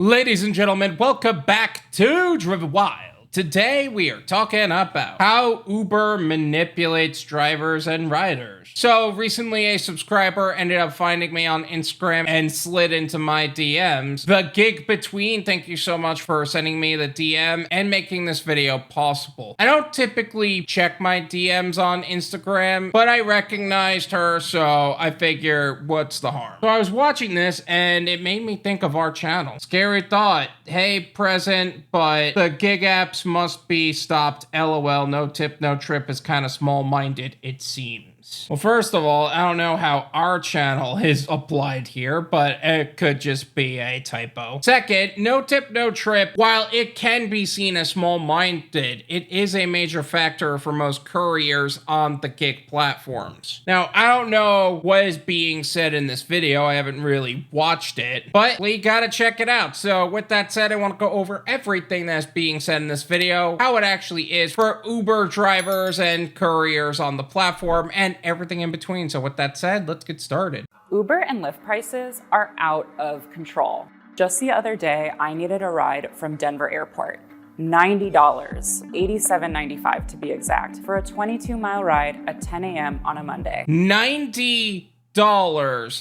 Ladies and gentlemen, welcome back to Driven Wyld. Today we are talking about how Uber manipulates drivers and riders. So recently a subscriber ended up finding me on Instagram and slid into my DMs. TheGIGBetween, thank you so much for sending me the DM and making this video possible. I don't typically check my DMs on Instagram, but I recognized her, so I figure what's the harm? So I was watching this and it made me think of our channel. Scary thought. Hey, present, but the gig apps must be stopped. LOL, no tip, no trip is kind of small-minded, it seems. Well, first of all, I don't know how our channel is applied here, but it could just be a typo. Second, no tip, no trip. While it can be seen as small-minded, it is a major factor for most couriers on the gig platforms. Now, I don't know what is being said in this video. I haven't really watched it, but we gotta check it out. So with that said, I want to go over everything that's being said in this video, how it actually is for Uber drivers and couriers on the platform, and everything in between. So with that said, let's get started. Uber and Lyft prices are out of control. Just the other day, I needed a ride from Denver Airport. $90, $87.95 to be exact, for a 22-mile ride at 10 a.m. on a Monday. $90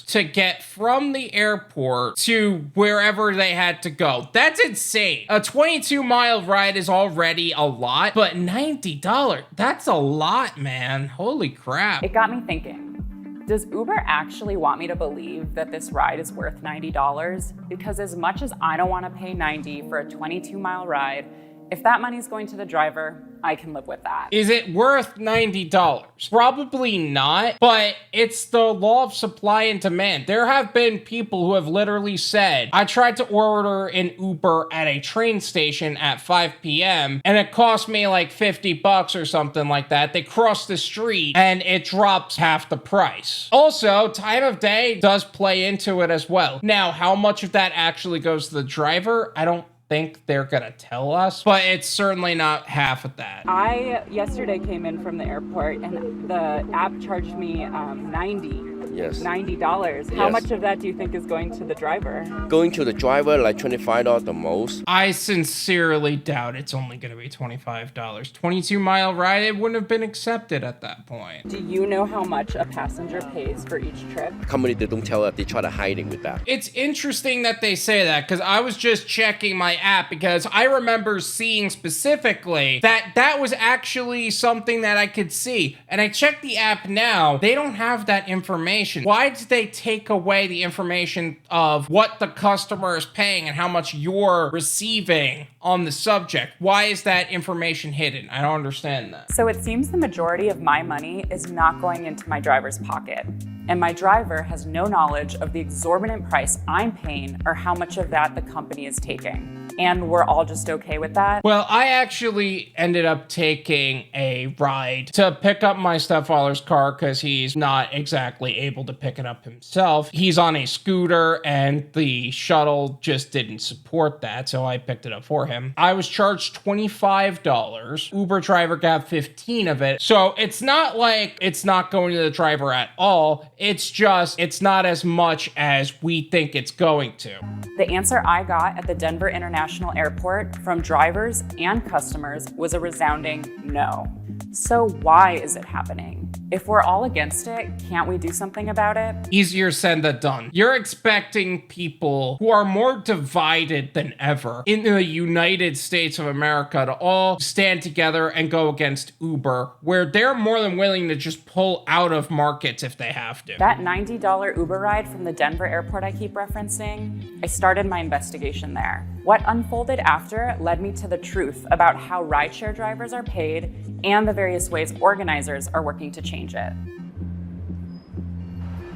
to get from the airport to wherever they had to go. That's insane. A 22-mile ride is already a lot, but $90, that's a lot, man. Holy crap. It got me thinking, does Uber actually want me to believe that this ride is worth $90? Because as much as I don't want to pay $90 for a 22-mile ride, if that money's going to the driver, I can live with that. Is it worth $90? Probably not, but it's the law of supply and demand. There have been people who have literally said, I tried to order an Uber at a train station at 5 p.m. and it cost me like $50 or something like that. They cross the street and it drops half the price. Also, time of day does play into it as well. Now, how much of that actually goes to the driver? I don't think they're gonna tell us, but it's certainly not half of that. I yesterday came in from the airport and the app charged me $90. Yes. $90. How much of that do you think is going to the driver? Going to the driver, like $25 the most. I sincerely doubt it's only gonna be $25. 22-mile ride, it wouldn't have been accepted at that point. Do you know how much a passenger pays for each trip? Company, they don't tell us, they try to hiding with that. It's interesting that they say that, because I was just checking my app, because I remember seeing specifically that that was actually something that I could see. And I checked the app now, they don't have that information. Why did they take away the information of what the customer is paying and how much you're receiving on the subject? Why is that information hidden? I don't understand that. So it seems the majority of my money is not going into my driver's pocket. And my driver has no knowledge of the exorbitant price I'm paying or how much of that the company is taking. And we're all just okay with that? Well, I actually ended up taking a ride to pick up my stepfather's car because he's not exactly able to pick it up himself. He's on a scooter and the shuttle just didn't support that, so I picked it up for him. I was charged $25. Uber driver got 15 of it. So it's not like it's not going to the driver at all. It's just, it's not as much as we think it's going to. The answer I got at the Denver International Airport from drivers and customers was a resounding no. So why is it happening? If we're all against it, can't we do something about it? Easier said than done. You're expecting people who are more divided than ever in the United States of America to all stand together and go against Uber, where they're more than willing to just pull out of markets if they have to. That $90 Uber ride from the Denver airport I keep referencing, I started my investigation there. What unfolded after led me to the truth about how rideshare drivers are paid and the various ways organizers are working to change it.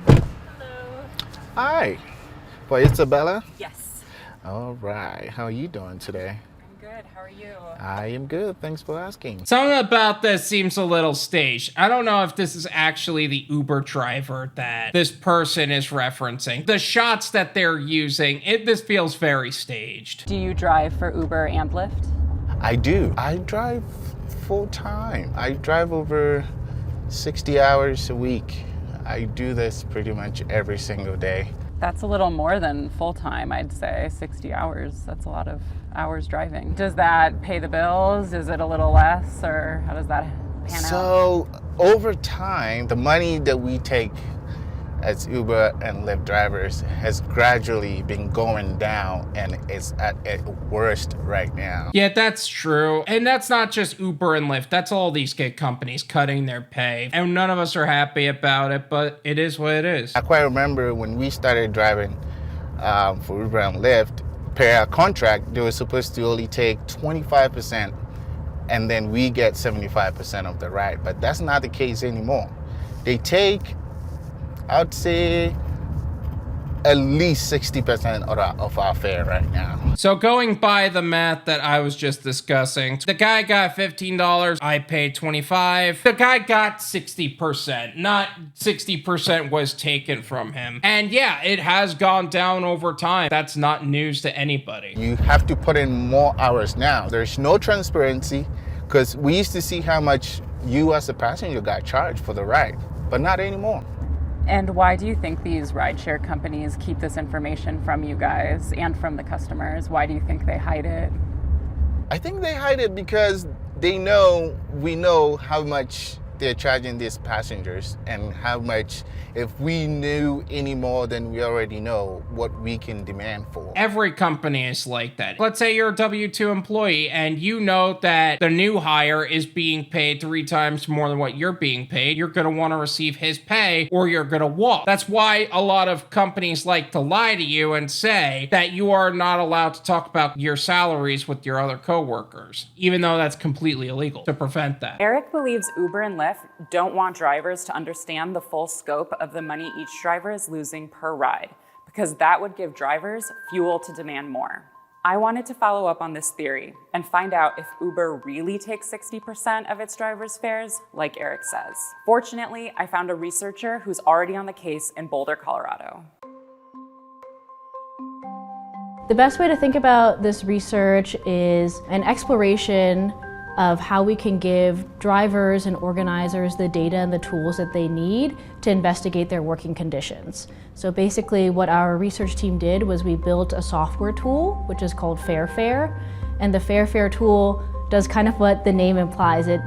Hello. Hi. Boy, Isabella? Yes. All right. How are you doing today? I'm good. How are you? I am good. Thanks for asking. Something about this seems a little staged. I don't know if this is actually the Uber driver that this person is referencing. The shots that they're using, this feels very staged. Do you drive for Uber and Lyft? I do. I drive full time. I drive over 60 hours a week. I do this pretty much every single day. That's a little more than full-time, I'd say, 60 hours. That's a lot of hours driving. Does that pay the bills? Is it a little less, or how does that pan out? So over time, the money that we take as Uber and Lyft drivers has gradually been going down, and it's at its worst right now. Yeah, that's true. And that's not just Uber and Lyft. That's all these gig companies cutting their pay. And none of us are happy about it, but it is what it is. I quite remember when we started driving for Uber and Lyft, per our contract, they were supposed to only take 25%, and then we get 75% of the ride. But that's not the case anymore. They take, I'd say, at least 60% of our fare right now. So going by the math that I was just discussing, the guy got $15, I paid $25. The guy got 60%, not 60% was taken from him. And yeah, it has gone down over time. That's not news to anybody. You have to put in more hours now. There's no transparency, because we used to see how much you as a passenger got charged for the ride, but not anymore. And why do you think these rideshare companies keep this information from you guys and from the customers? Why do you think they hide it? I think they hide it because we know how much they're charging these passengers, and how much, if we knew any more than we already know, what we can demand for. Every company is like that. Let's say you're a W-2 employee and you know that the new hire is being paid 3 times more than what you're being paid. You're going to want to receive his pay, or you're going to walk. That's why a lot of companies like to lie to you and say that you are not allowed to talk about your salaries with your other coworkers, even though that's completely illegal, to prevent that. Eric believes Uber and Lyft don't want drivers to understand the full scope of the money each driver is losing per ride, because that would give drivers fuel to demand more. I wanted to follow up on this theory and find out if Uber really takes 60% of its drivers' fares, like Eric says. Fortunately, I found a researcher who's already on the case in Boulder, Colorado. The best way to think about this research is an exploration of how we can give drivers and organizers the data and the tools that they need to investigate their working conditions. So basically what our research team did was we built a software tool, which is called FairFare. And the FairFare tool does kind of what the name implies. It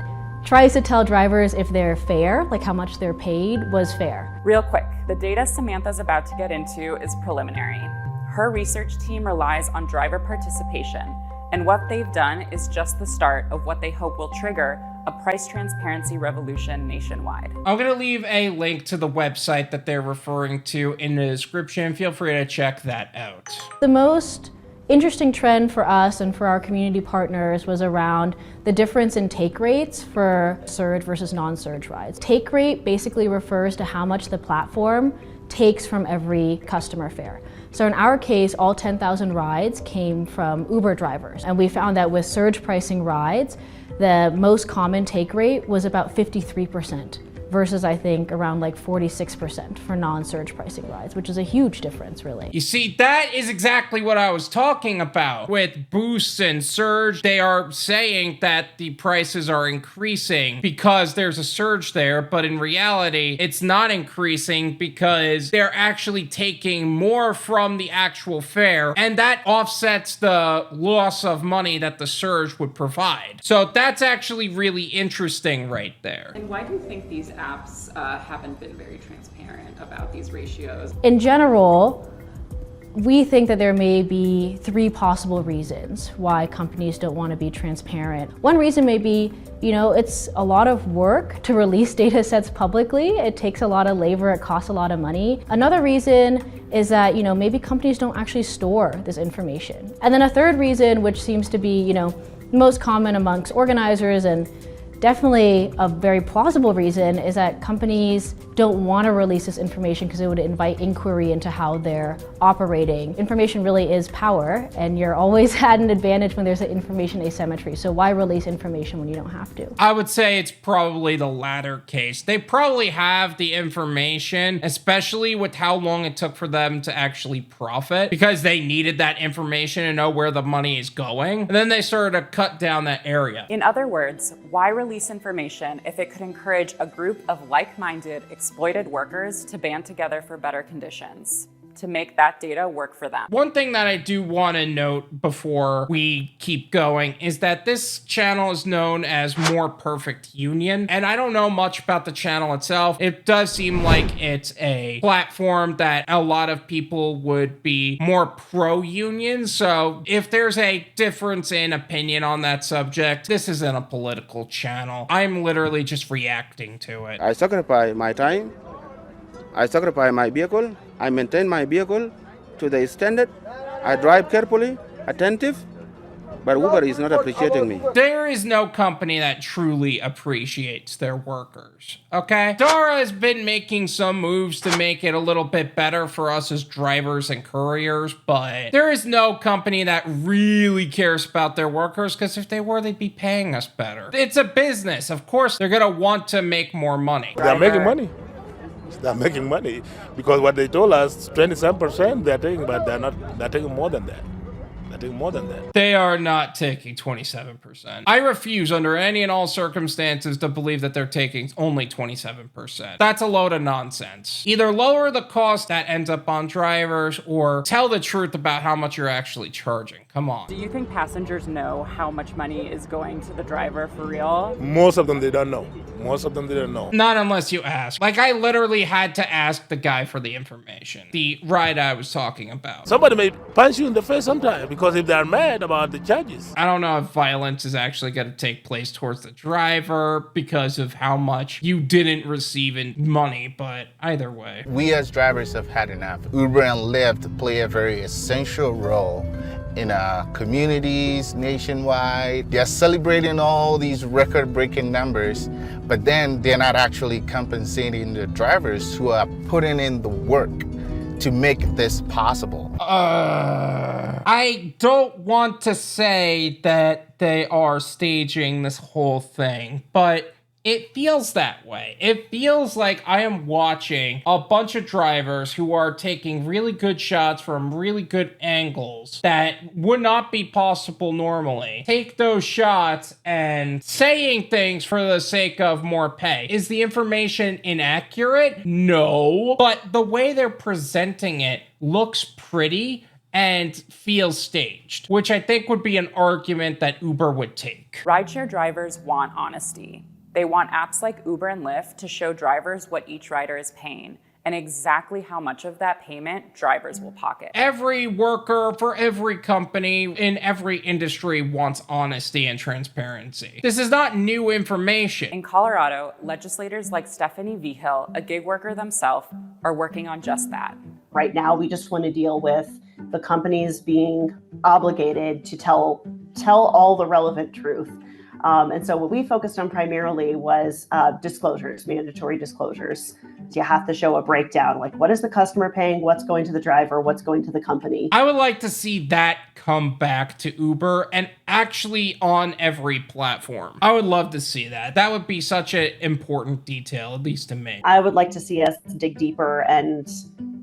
tries to tell drivers if their fare, like how much they're paid, was fair. Real quick, the data Samantha's about to get into is preliminary. Her research team relies on driver participation, and what they've done is just the start of what they hope will trigger a price transparency revolution nationwide. I'm going to leave a link to the website that they're referring to in the description. Feel free to check that out. The most interesting trend for us and for our community partners was around the difference in take rates for surge versus non-surge rides. Take rate basically refers to how much the platform takes from every customer fare. So in our case, all 10,000 rides came from Uber drivers. And we found that with surge pricing rides, the most common take rate was about 53%. Versus I think around like 46% for non-surge pricing rides, which is a huge difference really. You see, that is exactly what I was talking about. With boosts and surge, they are saying that the prices are increasing because there's a surge there, but in reality, it's not increasing because they're actually taking more from the actual fare, and that offsets the loss of money that the surge would provide. So that's actually really interesting right there. And why do you think these apps haven't been very transparent about these ratios? In general, we think that there may be 3 possible reasons why companies don't want to be transparent. One reason may be, it's a lot of work to release data sets publicly. It takes a lot of labor, it costs a lot of money. Another reason is that, maybe companies don't actually store this information. And then a third reason, which seems to be, most common amongst organizers and definitely a very plausible reason, is that companies don't want to release this information because it would invite inquiry into how they're operating. Information really is power, and you're always at an advantage when there's an information asymmetry. So why release information when you don't have to? I would say it's probably the latter case. They probably have the information, especially with how long it took for them to actually profit, because they needed that information to know where the money is going. And then they started to cut down that area. In other words, why release information if it could encourage a group of like-minded exploited workers to band together for better conditions? to make that data work for them. One thing that I do want to note before we keep going is that this channel is known as More Perfect Union, and I don't know much about the channel itself. It does seem like it's a platform that a lot of people would be more pro-union, so if there's a difference in opinion on that subject, this isn't a political channel. I'm literally just reacting to it. I sacrifice my time, I sacrifice my vehicle, I maintain my vehicle to the standard, I drive carefully, attentive, but Uber is not appreciating me. There is no company that truly appreciates their workers, okay? Dara has been making some moves to make it a little bit better for us as drivers and couriers, but there is no company that really cares about their workers, because if they were, they'd be paying us better. It's a business. Of course, they're gonna want to make more money. They're making money. They're making money because what they told us, 27% they're taking, but they're taking more than that. More than that. They are not taking 27%. I refuse under any and all circumstances to believe that they're taking only 27%. That's a load of nonsense. Either lower the cost that ends up on drivers or tell the truth about how much you're actually charging. Come on. Do you think passengers know how much money is going to the driver for real? Most of them, they don't know. Most of them, they don't know. Not unless you ask. Like, I literally had to ask the guy for the information. The ride I was talking about. Somebody may punch you in the face sometime because if they're mad about the charges. I don't know if violence is actually going to take place towards the driver because of how much you didn't receive in money, but either way. We as drivers have had enough. Uber and Lyft play a very essential role in our communities nationwide. They're celebrating all these record-breaking numbers, but then they're not actually compensating the drivers who are putting in the work to make this possible. I don't want to say that they are staging this whole thing, but it feels that way. It feels like I am watching a bunch of drivers who are taking really good shots from really good angles that would not be possible normally. Take those shots and saying things for the sake of more pay. Is the information inaccurate? No. But the way they're presenting it looks pretty and feels staged, which I think would be an argument that Uber would take. Rideshare drivers want honesty. They want apps like Uber and Lyft to show drivers what each rider is paying and exactly how much of that payment drivers will pocket. Every worker for every company in every industry wants honesty and transparency. This is not new information. In Colorado, legislators like Stephanie Veho, a gig worker themselves, are working on just that. Right now, we just want to deal with the companies being obligated to tell all the relevant truth. And so what we focused on primarily was disclosures, mandatory disclosures. So you have to show a breakdown, like what is the customer paying, what's going to the driver, what's going to the company. I would like to see that come back to Uber and actually on every platform. I would love to see that. That would be such an important detail, at least to me. I would like to see us dig deeper and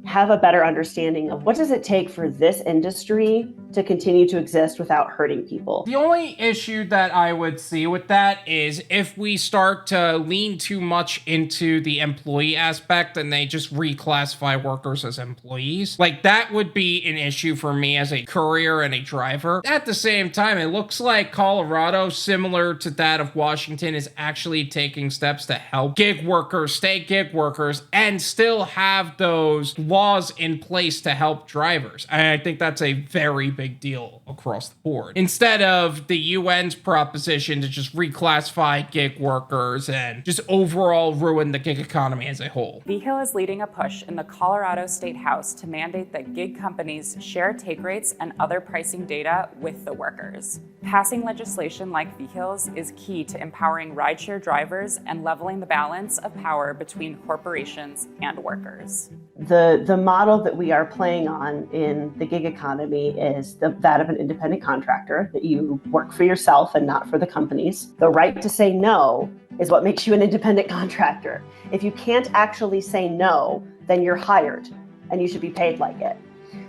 have a better understanding of what does it take for this industry to continue to exist without hurting people. The only issue that I would see with that is if we start to lean too much into the employee aspect and they just reclassify workers as employees. Like, that would be an issue for me as a courier and a driver. At the same time, it looks like Colorado, similar to that of Washington, is actually taking steps to help gig workers stay gig workers and still have those laws in place to help drivers. And I think that's a very big deal across the board. Instead of the UN's proposition to just reclassify gig workers and just overall ruin the gig economy as a whole. Veho is leading a push in the Colorado State House to mandate that gig companies share take rates and other pricing data with the workers. Passing legislation like Veho's is key to empowering rideshare drivers and leveling the balance of power between corporations and workers. The model that we are playing on in the gig economy is that of an independent contractor, that you work for yourself and not for the companies. The right to say no is what makes you an independent contractor. If you can't actually say no, then you're hired and you should be paid like it.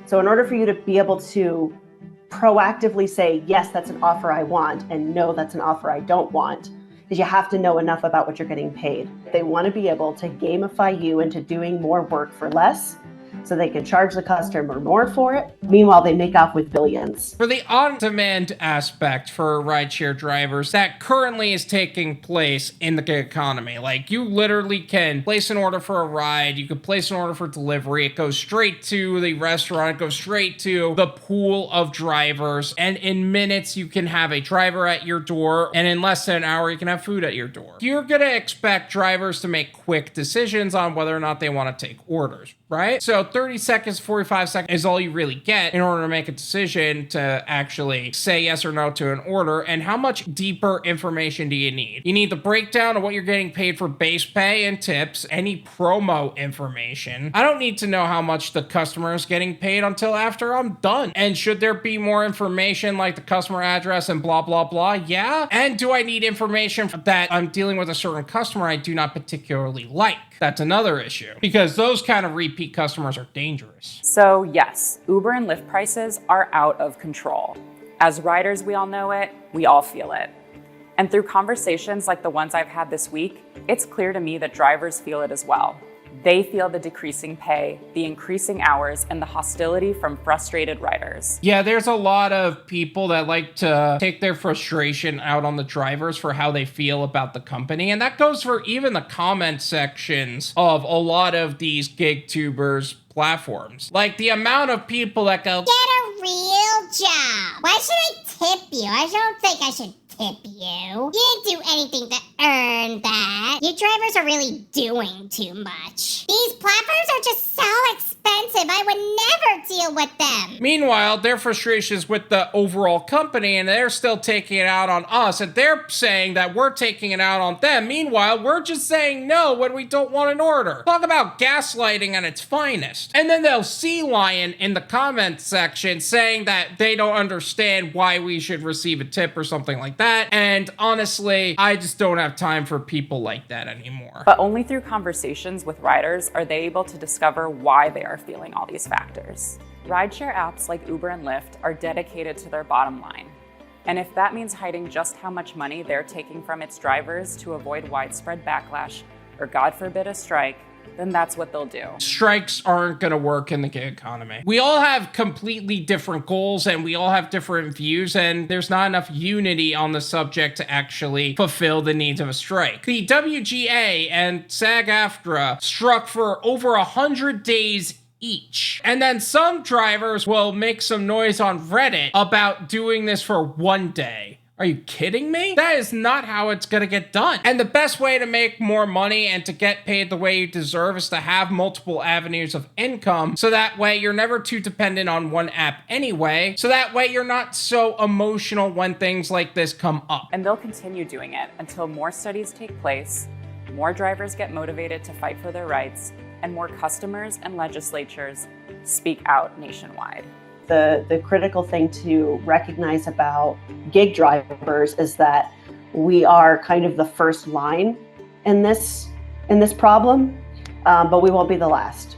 So in order for you to be able to proactively say, yes, that's an offer I want, and no, that's an offer I don't want, is you have to know enough about what you're getting paid. They want to be able to gamify you into doing more work for less, so they can charge the customer more for it. Meanwhile, they make off with billions. For the on-demand aspect for rideshare drivers, that currently is taking place in the gig economy. Like, you literally can place an order for a ride, you can place an order for delivery, it goes straight to the restaurant, it goes straight to the pool of drivers, and in minutes you can have a driver at your door, and in less than an hour you can have food at your door. You're gonna expect drivers to make quick decisions on whether or not they want to take orders, right? So 30 seconds, 45 seconds is all you really get in order to make a decision to actually say yes or no to an order. And how much deeper information do you need? You need the breakdown of what you're getting paid for base pay and tips, any promo information. I don't need to know how much the customer is getting paid until after I'm done. And should there be more information like the customer address and blah, blah, blah? Yeah. And do I need information that I'm dealing with a certain customer I do not particularly like? That's another issue, because those kind of repeat customers are dangerous. So yes, Uber and Lyft prices are out of control. As riders, we all know it, we all feel it. And through conversations like the ones I've had this week, it's clear to me that drivers feel it as well. They feel the decreasing pay, the increasing hours, and the hostility from frustrated riders. Yeah, there's a lot of people that like to take their frustration out on the drivers for how they feel about the company. And that goes for even the comment sections of a lot of these gig tubers platforms. Like the amount of people that go, "Get a real job. Why should I tip you? I don't think I should tip you. You didn't do anything to earn that. You drivers are really doing too much. These platforms are just so expensive. I would never deal with them." Meanwhile, their frustrations with the overall company, and they're still taking it out on us, and they're saying that we're taking it out on them. Meanwhile, we're just saying no when we don't want an order. Talk about gaslighting at its finest. And then they'll sea lion in the comment section saying that they don't understand why we should receive a tip or something like that. And honestly, I just don't have time for people like that anymore. But only through conversations with riders are they able to discover why they are feeling all these factors. Rideshare apps like Uber and Lyft are dedicated to their bottom line. And if that means hiding just how much money they're taking from its drivers to avoid widespread backlash, or God forbid a strike, then that's what they'll do. Strikes aren't gonna work in the gig economy. We all have completely different goals and we all have different views, and there's not enough unity on the subject to actually fulfill the needs of a strike. The WGA and SAG-AFTRA struck for over 100 days each. And then some drivers will make some noise on Reddit about doing this for one day. Are you kidding me? That is not how it's gonna get done. And the best way to make more money and to get paid the way you deserve is to have multiple avenues of income, so that way you're never too dependent on one app anyway, so that way you're not so emotional when things like this come up. And they'll continue doing it until more studies take place, more drivers get motivated to fight for their rights, and more customers and legislatures speak out nationwide. The critical thing to recognize about gig drivers is that we are kind of the first line in this problem, but we won't be the last.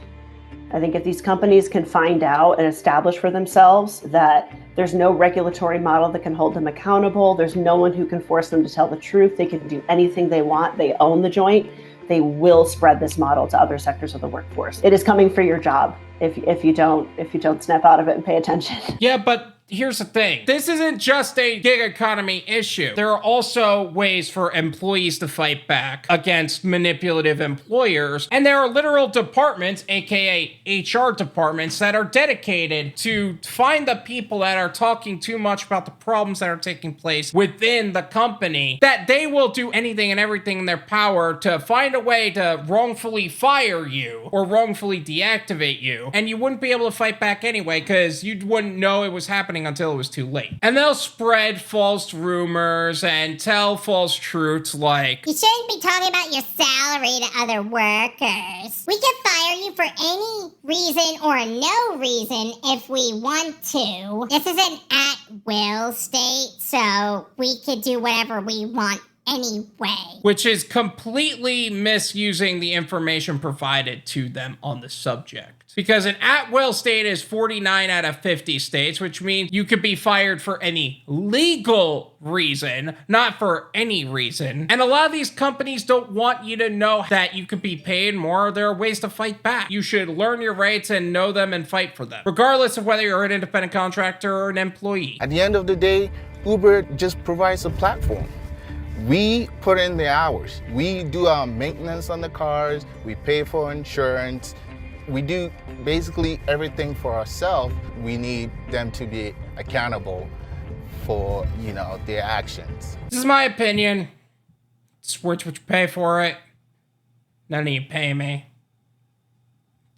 I think if these companies can find out and establish for themselves that there's no regulatory model that can hold them accountable, there's no one who can force them to tell the truth, they can do anything they want, they own the joint, they will spread this model to other sectors of the workforce. It is coming for your job if you don't snap out of it and pay attention. Yeah, but here's the thing. This isn't just a gig economy issue. There are also ways for employees to fight back against manipulative employers. And there are literal departments, aka HR departments, that are dedicated to find the people that are talking too much about the problems that are taking place within the company, that they will do anything and everything in their power to find a way to wrongfully fire you or wrongfully deactivate you. And you wouldn't be able to fight back anyway, because you wouldn't know it was happening until it was too late. And they'll spread false rumors and tell false truths like, "You shouldn't be talking about your salary to other workers. We can fire you for any reason or no reason if we want to. This is an at-will state, so we could do whatever we want anyway." Which is completely misusing the information provided to them on the subject. because an at-will state is 49 out of 50 states, which means you could be fired for any legal reason, not for any reason. And a lot of these companies don't want you to know that you could be paid more. There are ways to fight back. You should learn your rights and know them and fight for them, regardless of whether you're an independent contractor or an employee. At the end of the day, Uber just provides a platform. We put in the hours. We do our maintenance on the cars. We pay for insurance. We do basically everything for ourselves. We need them to be accountable for, their actions. This is my opinion. It's worth what you pay for it. None of you pay me.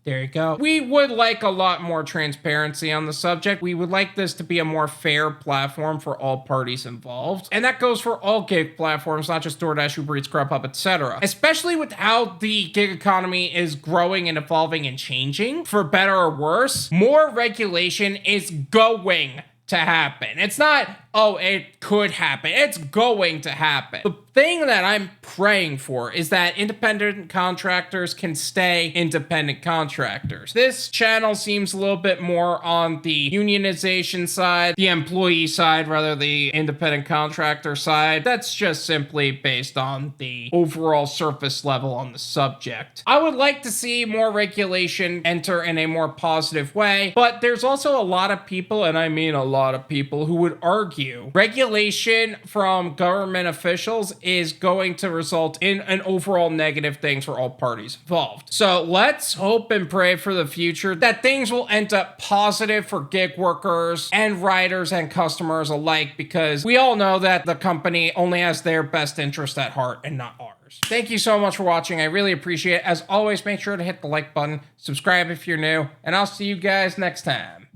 There you go. We would like a lot more transparency on the subject. We would like this to be a more fair platform for all parties involved. And that goes for all gig platforms, not just DoorDash, UberEats, Grubhub, etc. Especially with how the gig economy is growing and evolving and changing, for better or worse, more regulation is going to happen. It's not, oh, it could happen. It's going to happen. The thing that I'm praying for is that independent contractors can stay independent contractors. This channel seems a little bit more on the unionization side, the employee side, rather the independent contractor side. That's just simply based on the overall surface level on the subject. I would like to see more regulation enter in a more positive way, but there's also a lot of people, and I mean a lot of people, who would argue regulation from government officials is going to result in an overall negative things for all parties involved. So let's hope and pray for the future that things will end up positive for gig workers and riders and customers alike, because we all know that the company only has their best interest at heart and not ours. Thank you so much for watching. I really appreciate it. As always, make sure to hit the like button, subscribe if you're new, and I'll see you guys next time.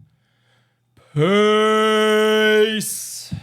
Peace.